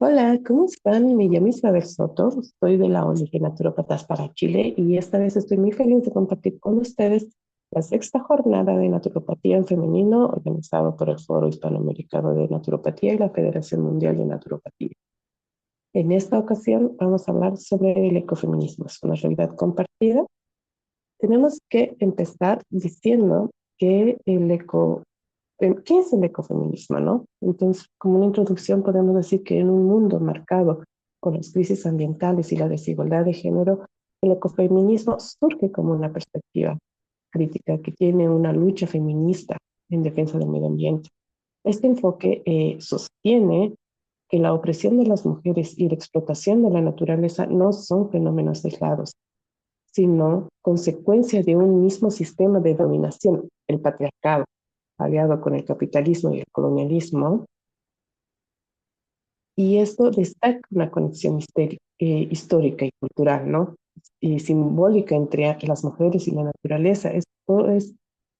Hola, ¿cómo están? Me llamo Isabel Soto, soy de la ONG Naturópatas para Chile y esta vez estoy muy feliz de compartir con ustedes la sexta jornada de naturopatía en femenino organizado por el Foro Hispanoamericano de Naturopatía y la Federación Mundial de Naturopatía. En esta ocasión vamos a hablar sobre el ecofeminismo, es una realidad compartida. Tenemos que empezar diciendo que ¿qué es el ecofeminismo, no? Entonces, como una introducción, podemos decir que en un mundo marcado por las crisis ambientales y la desigualdad de género, el ecofeminismo surge como una perspectiva crítica que tiene una lucha feminista en defensa del medio ambiente. Este enfoque sostiene que la opresión de las mujeres y la explotación de la naturaleza no son fenómenos aislados, sino consecuencia de un mismo sistema de dominación, el patriarcado aliado con el capitalismo y el colonialismo, y esto destaca una conexión histórica y cultural, ¿no? Y simbólica entre las mujeres y la naturaleza. Esto es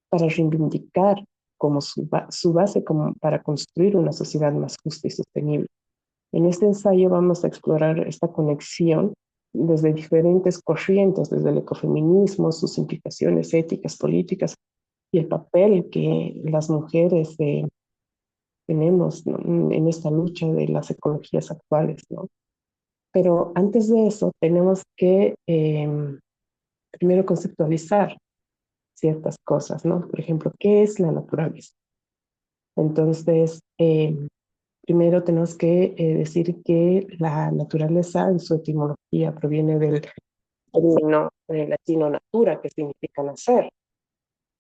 para reivindicar como su base como para construir una sociedad más justa y sostenible. En este ensayo vamos a explorar esta conexión desde diferentes corrientes, desde el ecofeminismo, sus implicaciones éticas, políticas y el papel que las mujeres tenemos, ¿no? En esta lucha de las ecologías actuales, ¿no? Pero antes de eso tenemos que primero conceptualizar ciertas cosas, ¿no? Por ejemplo, ¿qué es la naturaleza? Entonces, primero tenemos que decir que la naturaleza en su etimología proviene del término latino natura, que significa nacer,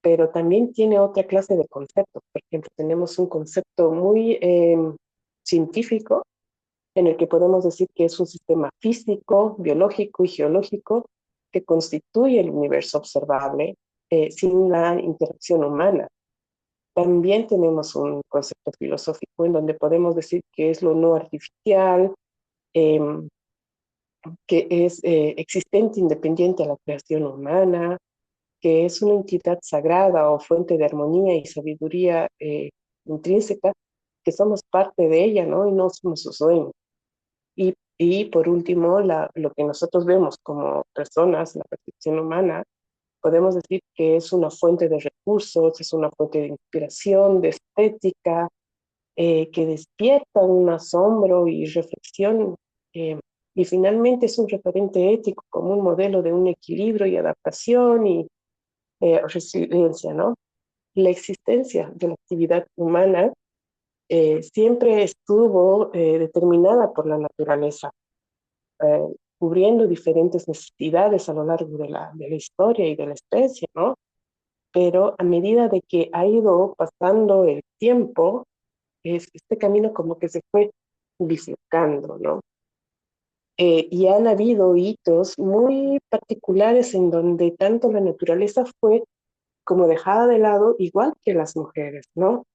pero también tiene otra clase de conceptos. Por ejemplo, tenemos un concepto muy científico en el que podemos decir que es un sistema físico, biológico y geológico que constituye el universo observable sin la interacción humana. También tenemos un concepto filosófico en donde podemos decir que es lo no artificial, eh, que es existente independiente a la creación humana, que es una entidad sagrada o fuente de armonía y sabiduría intrínseca, que somos parte de ella, ¿no? Y no somos sus dueños. Y por último, lo que nosotros vemos como personas, la percepción humana, podemos decir que es una fuente de recursos, es una fuente de inspiración, de estética, que despierta un asombro y reflexión, eh, y finalmente es un referente ético como un modelo de un equilibrio y adaptación y resiliencia, ¿no? La existencia de la actividad humana siempre estuvo determinada por la naturaleza, cubriendo diferentes necesidades a lo largo de la historia y de la especie, ¿no? Pero a medida de que ha ido pasando el tiempo, este camino como que se fue bifurcando, ¿no? Y han habido hitos muy particulares en donde tanto la naturaleza fue como dejada de lado, igual que las mujeres, ¿no?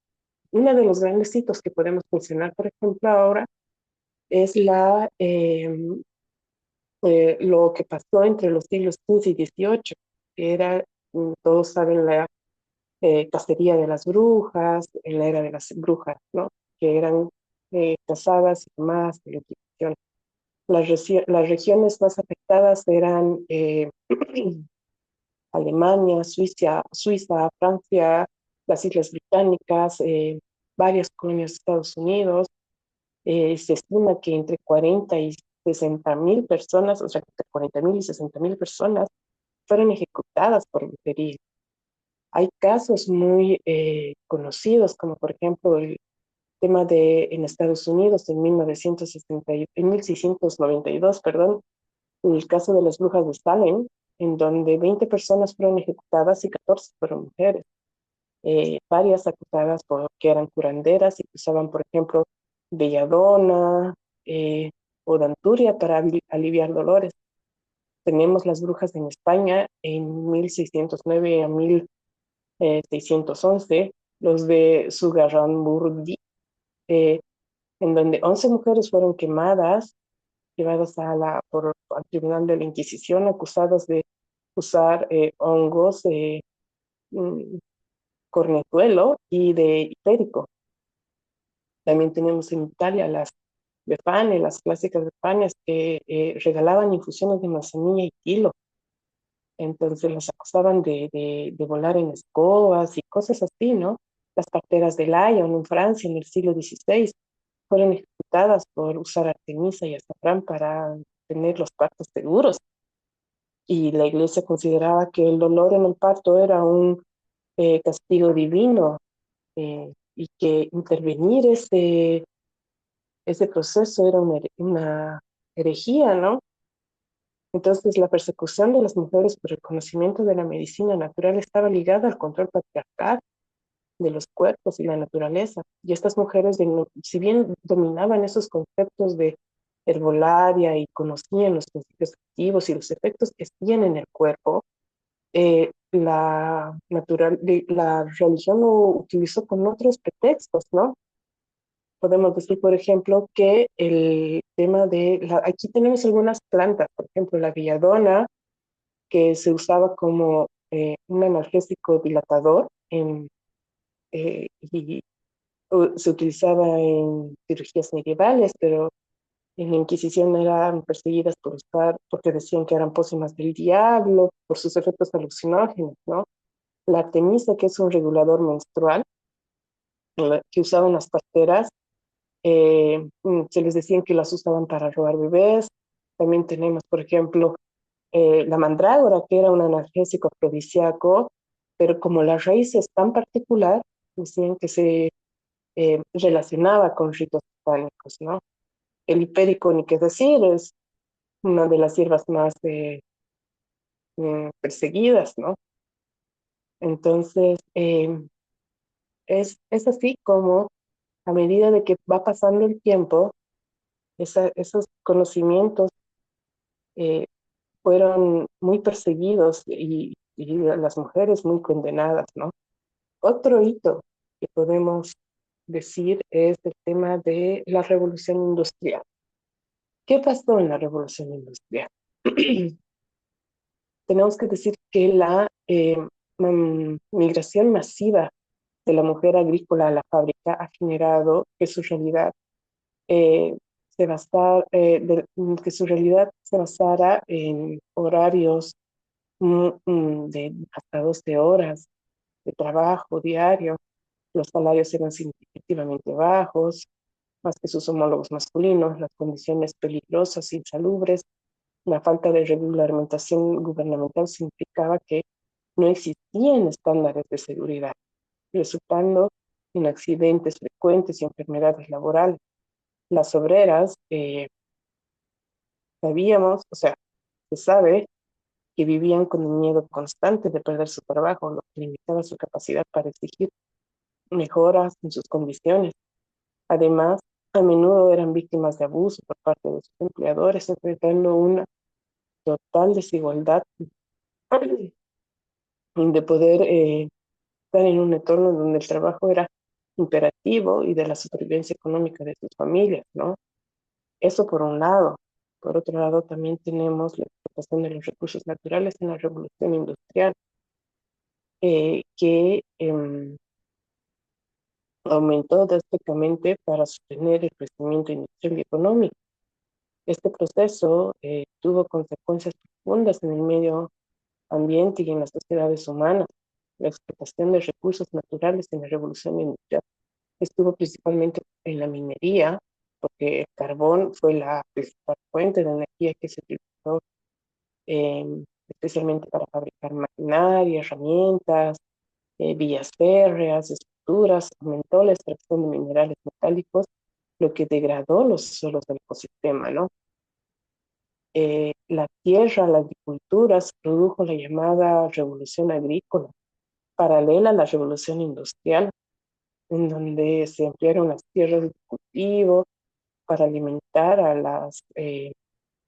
Uno de los grandes hitos que podemos mencionar, por ejemplo, ahora es lo que pasó entre los siglos XV y XVIII, que era, todos saben, la cacería de las brujas, en la era de las brujas, ¿no? Que eran cazadas y quemadas de la Inquisición. Las regiones más afectadas eran Alemania, Suiza, Francia, las Islas Británicas, varias colonias de Estados Unidos. Se estima que entre 40 y 60 mil personas, o sea, entre 40 mil y 60 mil personas fueron ejecutadas por brujería. Hay casos muy conocidos, como por ejemplo el tema de en Estados Unidos en 1692, perdón, el caso de las brujas de Salem, en donde 20 personas fueron ejecutadas y 14 fueron mujeres, varias acusadas porque eran curanderas y que usaban, por ejemplo, belladona o danturia para aliviar dolores. Tenemos las brujas en España en 1609 a 1611, los de Sugarramurdi, eh, en donde 11 mujeres fueron quemadas, llevadas al Tribunal de la Inquisición, acusadas de usar hongos de cornezuelo y de hipérico. También tenemos en Italia las Befane, las clásicas Befanes que regalaban infusiones de manzanilla y tilo. Entonces las acusaban de volar en escobas y cosas así, ¿no? Las parteras de Lyon en Francia en el siglo XVI fueron ejecutadas por usar artemisa y azafrán para tener los partos seguros. Y la iglesia consideraba que el dolor en el parto era un castigo divino, y que intervenir ese proceso era una herejía, ¿no? Entonces, la persecución de las mujeres por el conocimiento de la medicina natural estaba ligada al control patriarcal de los cuerpos y la naturaleza. Y estas mujeres, si bien dominaban esos conceptos de herbolaria y conocían los principios activos y los efectos que tiene en el cuerpo, la religión lo utilizó con otros pretextos, ¿no? Podemos decir, por ejemplo, que el tema aquí tenemos algunas plantas, por ejemplo, la belladona, que se usaba como un analgésico dilatador y se utilizaba en cirugías medievales, pero en la Inquisición eran perseguidas porque decían que eran pócimas del diablo, por sus efectos alucinógenos, ¿no? La artemisa, que es un regulador menstrual, que usaban las parteras, se les decían que las usaban para robar bebés. También tenemos, por ejemplo, la mandrágora, que era un analgésico afrodisíaco, pero como la raíz es tan particular, decían que se relacionaba con ritos satánicos, ¿no? El hipérico, ni qué decir, es una de las hierbas más perseguidas, ¿no? Entonces, es así como a medida de que va pasando el tiempo, esos conocimientos eh, fueron muy perseguidos y las mujeres muy condenadas, ¿no? Otro hito que podemos decir es el tema de la revolución industrial. ¿Qué pasó en la revolución industrial? Tenemos que decir que la migración masiva de la mujer agrícola a la fábrica ha generado que su realidad eh, que su realidad se basara en horarios de hasta 12 horas de trabajo diario. Los salarios eran significativamente bajos, más que sus homólogos masculinos, las condiciones peligrosas, insalubres, la falta de regulamentación gubernamental significaba que no existían estándares de seguridad, resultando en accidentes frecuentes y enfermedades laborales. Las obreras, sabíamos, o sea, se sabe que vivían con el miedo constante de perder su trabajo, lo que limitaba su capacidad para exigir mejoras en sus condiciones. Además, a menudo eran víctimas de abuso por parte de sus empleadores, enfrentando una total desigualdad de poder estar en un entorno donde el trabajo era imperativo y de la supervivencia económica de sus familias, ¿no? Eso por un lado. Por otro lado, también tenemos la explotación de los recursos naturales en la revolución industrial, que aumentó drásticamente para sostener el crecimiento industrial y económico. Este proceso tuvo consecuencias profundas en el medio ambiente y en las sociedades humanas. La explotación de recursos naturales en la revolución industrial estuvo principalmente en la minería, porque el carbón fue la principal fuente de energía que se utilizó especialmente para fabricar maquinaria, herramientas, vías férreas, estructuras, aumentó la extracción de minerales metálicos, lo que degradó los suelos del ecosistema, ¿no? La tierra, la agricultura, se produjo la llamada revolución agrícola, paralela a la revolución industrial, en donde se ampliaron las tierras de cultivo para alimentar a las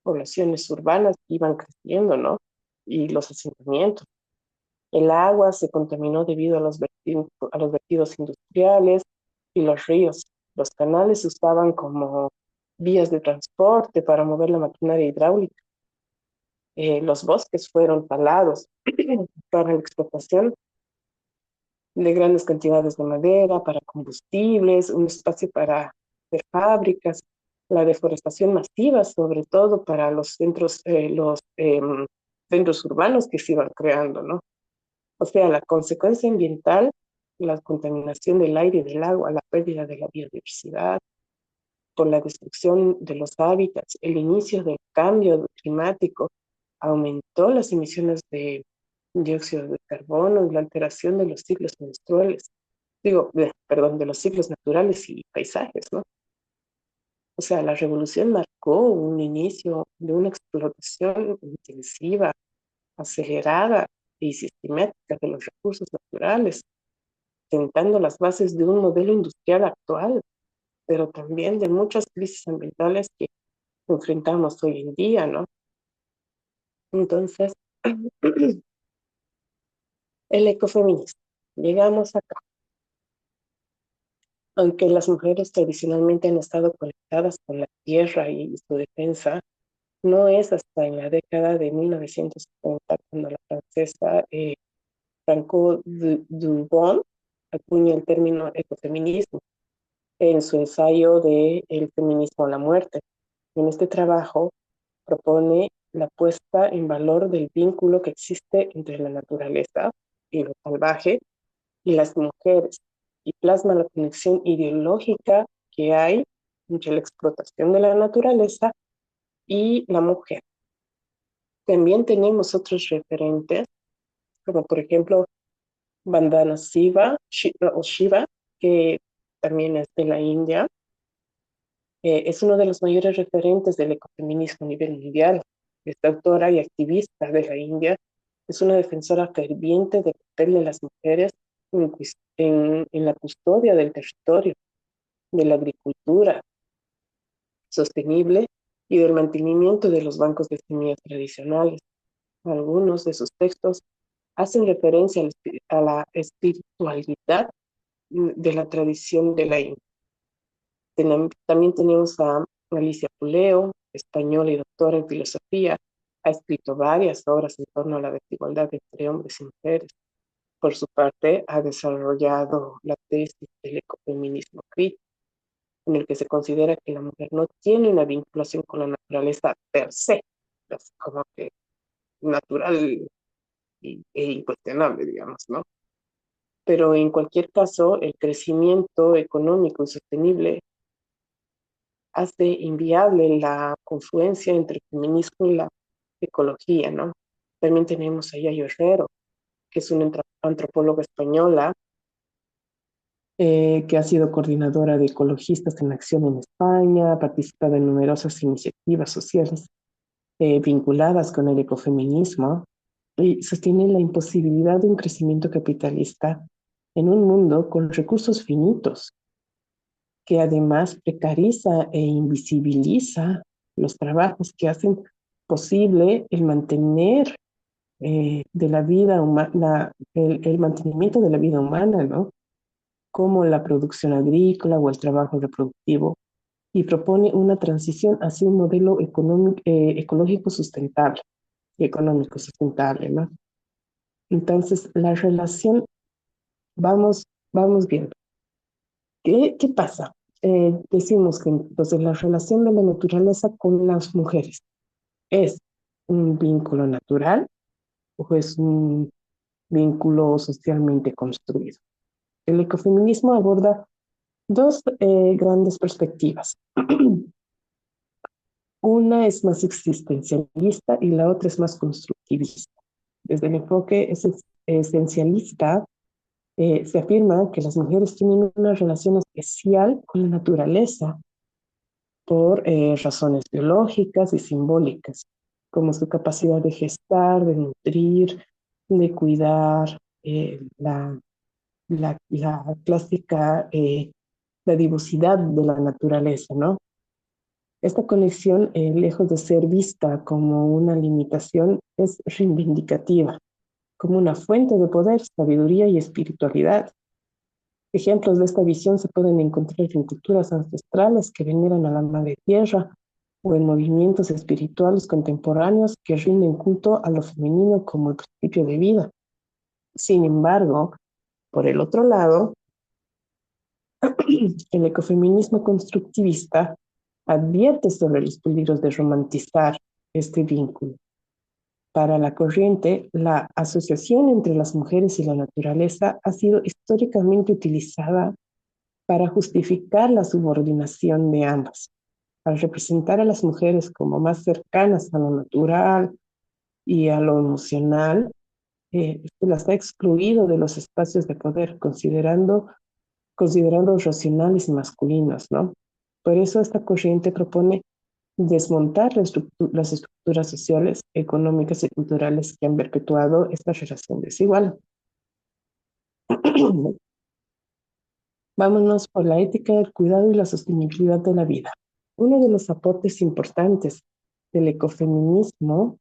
poblaciones urbanas que iban creciendo, ¿no? Y los asentamientos. El agua se contaminó debido a los vertidos industriales y los ríos. Los canales se usaban como vías de transporte para mover la maquinaria hidráulica. Los bosques fueron talados para la explotación de grandes cantidades de madera, para combustibles, un espacio para hacer fábricas. la deforestación masiva, sobre todo para los centros urbanos que se iban creando, ¿no? O sea, la consecuencia ambiental, la contaminación del aire y del agua, la pérdida de la biodiversidad, por la destrucción de los hábitats, el inicio del cambio climático, aumentó las emisiones de dióxido de carbono y la alteración de los ciclos menstruales, perdón, de los ciclos naturales y paisajes, ¿no? O sea, la revolución marcó un inicio de una explotación intensiva, acelerada y sistemática de los recursos naturales, sentando las bases de un modelo industrial actual, pero también de muchas crisis ambientales que enfrentamos hoy en día, ¿no? Entonces, el ecofeminismo. Llegamos acá. Aunque las mujeres tradicionalmente han estado conectadas con la tierra y su defensa, no es hasta en la década de 1970 cuando la francesa Franco Dubon acuña el término ecofeminismo en su ensayo de El feminismo a la muerte. En este trabajo propone la puesta en valor del vínculo que existe entre la naturaleza y lo salvaje y las mujeres, y plasma la conexión ideológica que hay entre la explotación de la naturaleza y la mujer. También tenemos otros referentes, como por ejemplo Vandana Shiva, que también es de la India. Es uno de los mayores referentes del ecofeminismo a nivel mundial. Esta autora y activista de la India es una defensora ferviente del papel de las mujeres en la custodia del territorio, de la agricultura sostenible y del mantenimiento de los bancos de semillas tradicionales. Algunos de sus textos hacen referencia a la espiritualidad de la tradición de la India. También tenemos a Alicia Puleo, española y doctora en filosofía. Ha escrito varias obras en torno a la desigualdad entre hombres y mujeres. Por su parte, ha desarrollado la tesis del ecofeminismo crítico, en el que se considera que la mujer no tiene una vinculación con la naturaleza per se, es como que natural e incuestionable, digamos, ¿no? Pero en cualquier caso, el crecimiento económico y sostenible hace inviable la confluencia entre el feminismo y la ecología, ¿no? También tenemos a Yayo Herrero, que es una antropóloga española que ha sido coordinadora de ecologistas en acción en España, ha participado en numerosas iniciativas sociales vinculadas con el ecofeminismo y sostiene la imposibilidad de un crecimiento capitalista en un mundo con recursos finitos, que además precariza e invisibiliza los trabajos que hacen posible el mantener de la vida humana, el mantenimiento de la vida humana, ¿no? Como la producción agrícola o el trabajo reproductivo, y propone una transición hacia un modelo ecológico sustentable y económico sustentable, ¿no? Entonces, la relación, vamos viendo. ¿Qué pasa? Decimos que entonces la relación de la naturaleza con las mujeres es un vínculo natural o es un vínculo socialmente construido. El ecofeminismo aborda dos grandes perspectivas. Una es más existencialista y la otra es más constructivista. Desde el enfoque esencialista, se afirma que las mujeres tienen una relación especial con la naturaleza por razones biológicas y simbólicas, como su capacidad de gestar, de nutrir, de cuidar, la clásica, la diversidad de la naturaleza, ¿no? Esta conexión, lejos de ser vista como una limitación, es reivindicativa, como una fuente de poder, sabiduría y espiritualidad. Ejemplos de esta visión se pueden encontrar en culturas ancestrales que veneran a la madre tierra o en movimientos espirituales contemporáneos que rinden culto a lo femenino como el principio de vida. Sin embargo, por el otro lado, el ecofeminismo constructivista advierte sobre los peligros de romantizar este vínculo. Para la corriente, la asociación entre las mujeres y la naturaleza ha sido históricamente utilizada para justificar la subordinación de ambas, al representar a las mujeres como más cercanas a lo natural y a lo emocional. Las ha excluido de los espacios de poder, considerando racionales y masculinos, ¿no? Por eso esta corriente propone desmontar las estructuras sociales, económicas y culturales que han perpetuado esta relación desigual. Vámonos por la ética del cuidado y la sostenibilidad de la vida. Uno de los aportes importantes del ecofeminismo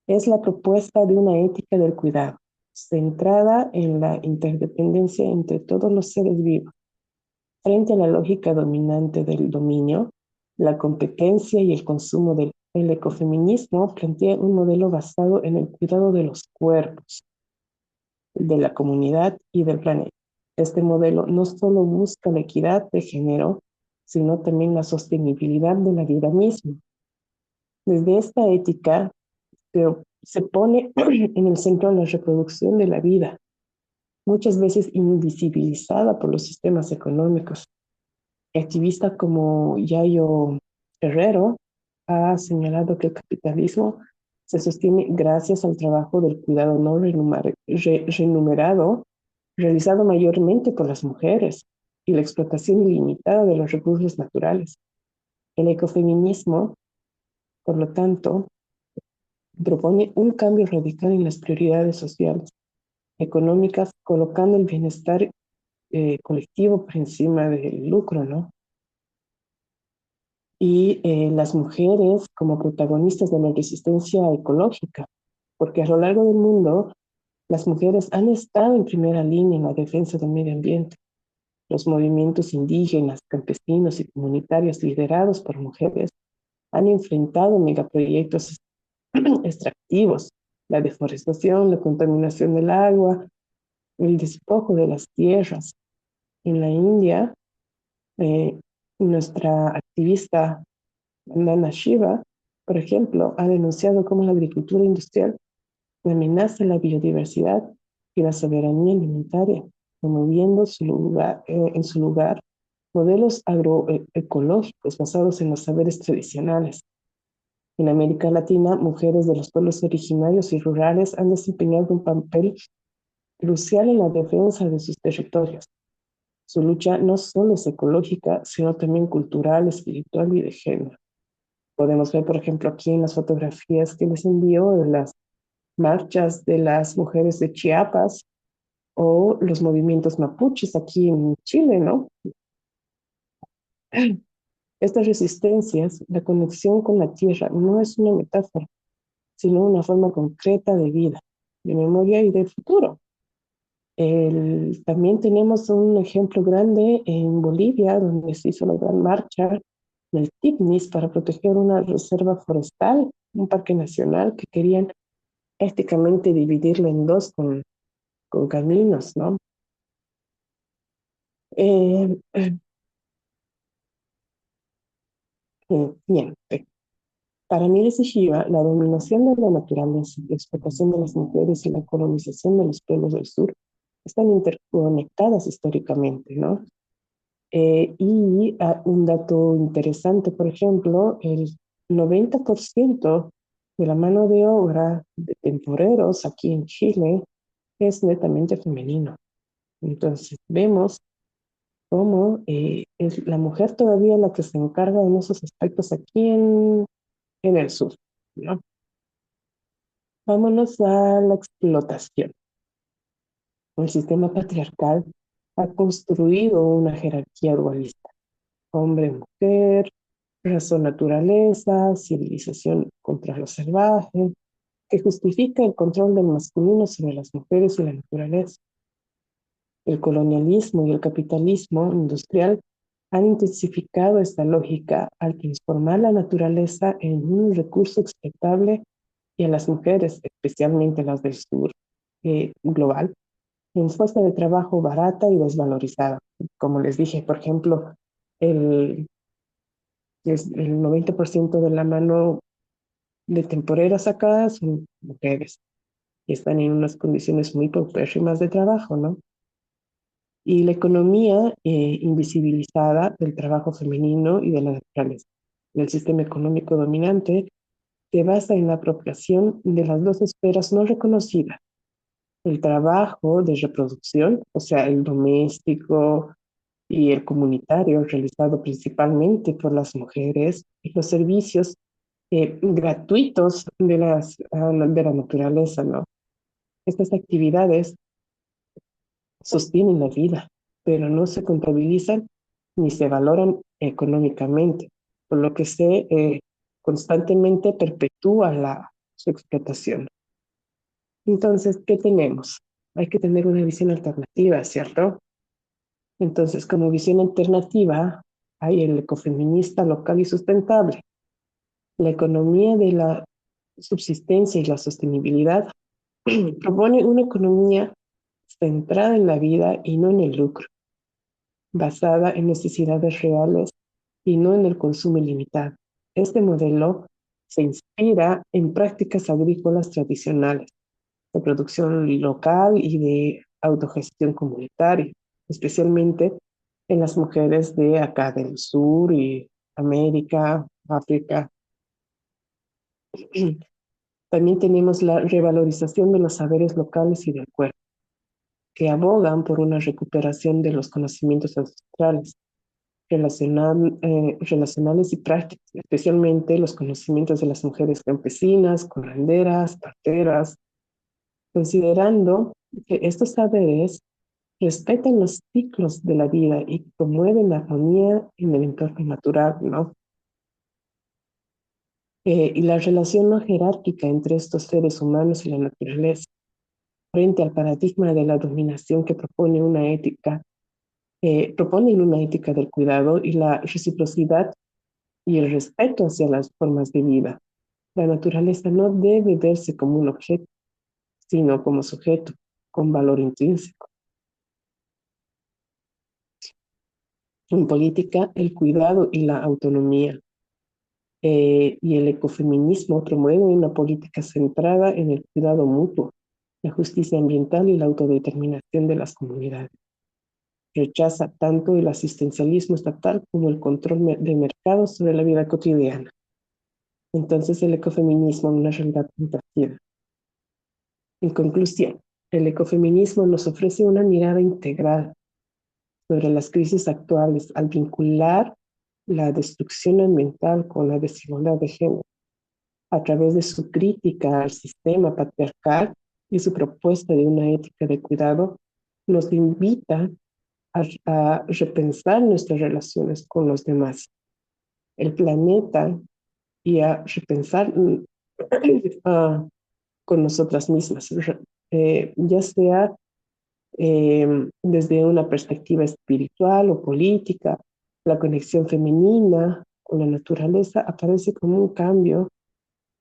es la propuesta de una ética del cuidado, centrada en la interdependencia entre todos los seres vivos. Frente a la lógica dominante del dominio, la competencia y el consumo el ecofeminismo plantea un modelo basado en el cuidado de los cuerpos, de la comunidad y del planeta. Este modelo no solo busca la equidad de género, sino también la sostenibilidad de la vida misma. Desde esta ética se pone en el centro la reproducción de la vida, muchas veces invisibilizada por los sistemas económicos. Activista como Yayo Herrero ha señalado que el capitalismo se sostiene gracias al trabajo del cuidado no remunerado, realizado mayormente por las mujeres, y la explotación ilimitada de los recursos naturales. El ecofeminismo, por lo tanto, propone un cambio radical en las prioridades sociales, económicas, colocando el bienestar colectivo por encima del lucro, ¿no? Y las mujeres como protagonistas de la resistencia ecológica, porque a lo largo del mundo las mujeres han estado en primera línea en la defensa del medio ambiente. Los movimientos indígenas, campesinos y comunitarios liderados por mujeres han enfrentado megaproyectos extractivos, la deforestación, la contaminación del agua, el despojo de las tierras. En la India, eh, nuestra activista Nana Shiva, por ejemplo, ha denunciado cómo la agricultura industrial amenaza la biodiversidad y la soberanía alimentaria, promoviendo en su lugar modelos agroecológicos basados en los saberes tradicionales. En América Latina, mujeres de los pueblos originarios y rurales han desempeñado un papel crucial en la defensa de sus territorios. Su lucha no solo es ecológica, sino también cultural, espiritual y de género. Podemos ver, por ejemplo, aquí en las fotografías que les envío de las marchas de las mujeres de Chiapas o los movimientos mapuches aquí en Chile, ¿no? Estas resistencias, la conexión con la tierra, no es una metáfora, sino una forma concreta de vida, de memoria y de futuro. También tenemos un ejemplo grande en Bolivia, donde se hizo la gran marcha del TICNIS para proteger una reserva forestal, un parque nacional que querían prácticamente dividirlo en dos con caminos, ¿no? Eh, bien, para Miles y Shiva, la dominación de la naturaleza, la explotación de las mujeres y la colonización de los pueblos del sur están interconectadas históricamente, ¿no? Un dato interesante, por ejemplo, el 90% de la mano de obra de temporeros aquí en Chile es netamente femenino. Entonces, vemos cómo es la mujer todavía la que se encarga en esos aspectos aquí en el sur, ¿no? Vámonos a la explotación. El sistema patriarcal ha construido una jerarquía dualista: hombre-mujer, razón-naturaleza, civilización contra lo salvaje, que justifica el control del masculino sobre las mujeres y la naturaleza. El colonialismo y el capitalismo industrial han intensificado esta lógica al transformar la naturaleza en un recurso explotable y a las mujeres, especialmente las del sur global, en fuerza de trabajo barata y desvalorizada. Como les dije, por ejemplo, el, el 90% de la mano de temporeras acá son mujeres y están en unas condiciones muy paupérrimas de trabajo, ¿no? Y la economía invisibilizada del trabajo femenino y de la naturaleza. El sistema económico dominante se basa en la apropiación de las dos esferas no reconocidas, el trabajo de reproducción, o sea, el doméstico y el comunitario, realizado principalmente por las mujeres, y los servicios gratuitos de la naturaleza, ¿no? Estas actividades sostienen la vida, pero no se contabilizan ni se valoran económicamente, por lo que se constantemente perpetúa su explotación. Entonces, ¿qué tenemos? Hay que tener una visión alternativa, ¿cierto? Entonces, como visión alternativa, hay el ecofeminista local y sustentable, la economía de la subsistencia y la sostenibilidad propone una economía centrada en la vida y no en el lucro, basada en necesidades reales y no en el consumo ilimitado. Este modelo se inspira en prácticas agrícolas tradicionales, de producción local y de autogestión comunitaria, especialmente en las mujeres de acá del sur y América, África. También tenemos la revalorización de los saberes locales y del cuerpo, que abogan por una recuperación de los conocimientos ancestrales, relacionales y prácticos, especialmente los conocimientos de las mujeres campesinas, curranderas, parteras, considerando que estos saberes respetan los ciclos de la vida y promueven la armonía en el entorno natural, ¿no? Y la relación no jerárquica entre estos seres humanos y la naturaleza, frente al paradigma de la dominación que proponen una ética del cuidado y la reciprocidad y el respeto hacia las formas de vida. La naturaleza no debe verse como un objeto, sino como sujeto, con valor intrínseco. En política, el cuidado y la autonomía y el ecofeminismo promueven una política centrada en el cuidado mutuo, la justicia ambiental y la autodeterminación de las comunidades. Rechaza tanto el asistencialismo estatal como el control de mercados sobre la vida cotidiana. Entonces, el ecofeminismo es una realidad compartida. En conclusión, el ecofeminismo nos ofrece una mirada integral sobre las crisis actuales al vincular la destrucción ambiental con la desigualdad de género, a través de su crítica al sistema patriarcal y su propuesta de una ética de cuidado, nos invita a repensar nuestras relaciones con los demás, el planeta y a repensar con nosotras mismas, ya sea desde una perspectiva espiritual o política. La conexión femenina con la naturaleza aparece como un cambio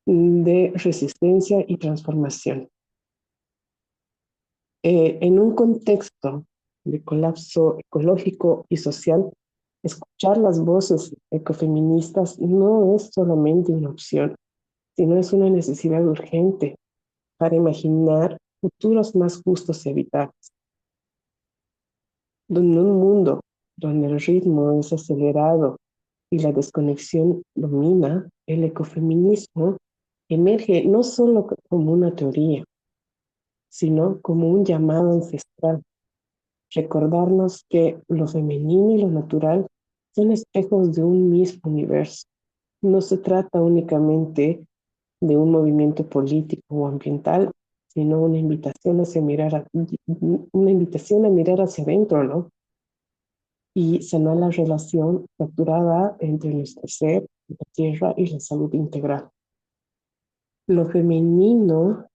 de resistencia y transformación. En un contexto de colapso ecológico y social, escuchar las voces ecofeministas no es solamente una opción, sino es una necesidad urgente para imaginar futuros más justos y habitables. En un mundo donde el ritmo es acelerado y la desconexión domina, el ecofeminismo emerge no solo como una teoría, sino como un llamado ancestral. Recordarnos que lo femenino y lo natural son espejos de un mismo universo. No se trata únicamente de un movimiento político o ambiental, sino una invitación a mirar hacia adentro, ¿no? Y sanar la relación fracturada entre nuestro ser, la tierra y la salud integral. Lo femenino,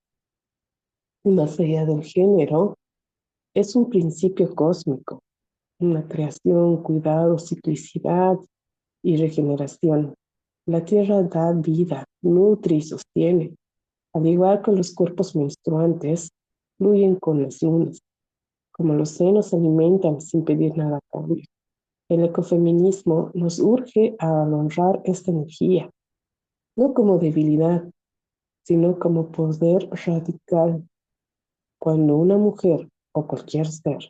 más allá del género, es un principio cósmico, una creación, cuidado, ciclicidad y regeneración. La tierra da vida, nutre y sostiene. Al igual que los cuerpos menstruantes, fluyen con las lunas, como los senos se alimentan sin pedir nada a cambio. El ecofeminismo nos urge a honrar esta energía, no como debilidad, sino como poder radical. Cuando una mujer o cualquier ser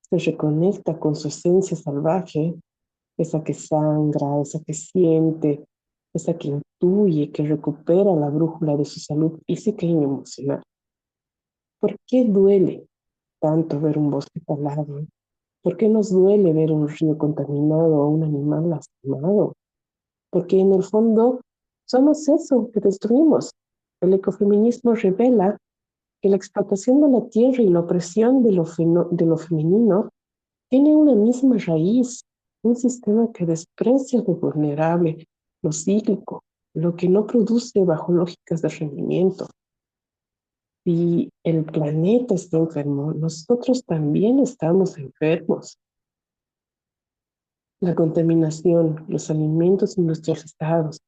se reconecta con su esencia salvaje, esa que sangra, esa que siente, esa que intuye, que recupera la brújula de su salud física y emocional. ¿Por qué duele tanto ver un bosque talado? ¿Por qué nos duele ver un río contaminado o un animal lastimado? Porque en el fondo somos eso que destruimos. El ecofeminismo revela que la explotación de la tierra y la opresión de lo femenino tiene una misma raíz, un sistema que desprecia lo vulnerable, lo cíclico, lo que no produce bajo lógicas de rendimiento. Si el planeta está enfermo, nosotros también estamos enfermos. La contaminación, los alimentos industrializados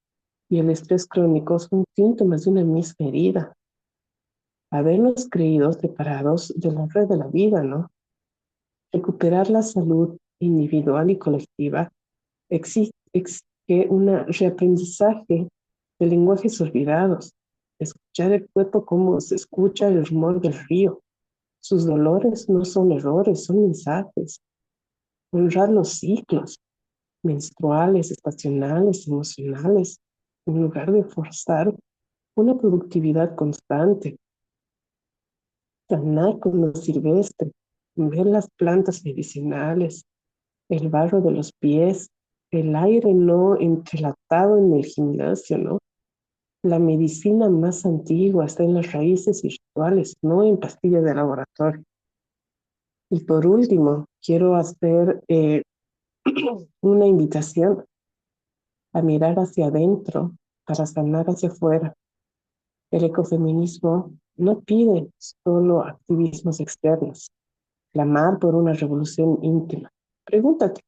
y el estrés crónico son síntomas de una misma herida. Habernos creído separados de la red de la vida, ¿no? Recuperar la salud individual y colectiva exige un reaprendizaje de lenguajes olvidados, escuchar el cuerpo como se escucha el rumor del río. Sus dolores no son errores, son mensajes. Honrar los ciclos menstruales, estacionales, emocionales, en lugar de forzar una productividad constante. Sanar con lo silvestre, ver las plantas medicinales, el barro de los pies, el aire no entrelatado en el gimnasio, ¿no? La medicina más antigua está en las raíces y rituales, no en pastillas de laboratorio. Y por último, quiero hacer una invitación a mirar hacia adentro para sanar hacia afuera. El ecofeminismo no pide solo activismos externos, clamar por una revolución íntima. Pregúntate,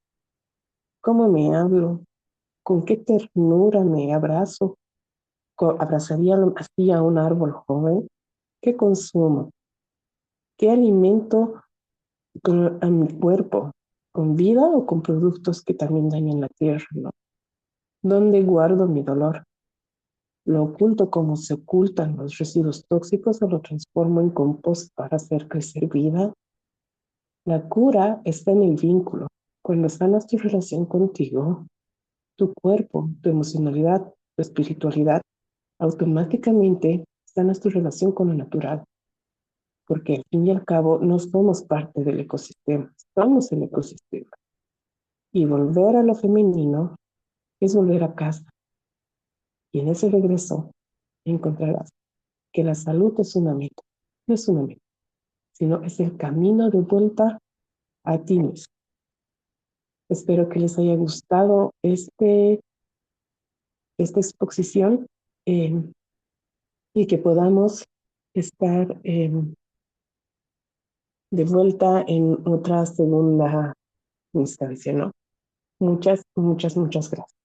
¿cómo me hablo? ¿Con qué ternura me abrazo? ¿Abrazaría así a un árbol joven? ¿Qué consumo? ¿Qué alimento a mi cuerpo? ¿Con vida o con productos que también dañan la tierra, ¿no? ¿Dónde guardo mi dolor? ¿Lo oculto como se ocultan los residuos tóxicos o lo transformo en compost para hacer crecer vida? La cura está en el vínculo. Cuando sanas tu relación contigo, tu cuerpo, tu emocionalidad, tu espiritualidad, automáticamente sanas tu relación con lo natural, porque al fin y al cabo no somos parte del ecosistema, somos el ecosistema. Y volver a lo femenino es volver a casa. Y en ese regreso encontrarás que la salud es una meta, no es una meta, sino es el camino de vuelta a ti mismo. Espero que les haya gustado esta exposición eh, y que podamos estar de vuelta en otra segunda instancia, ¿no? Muchas, muchas, muchas gracias.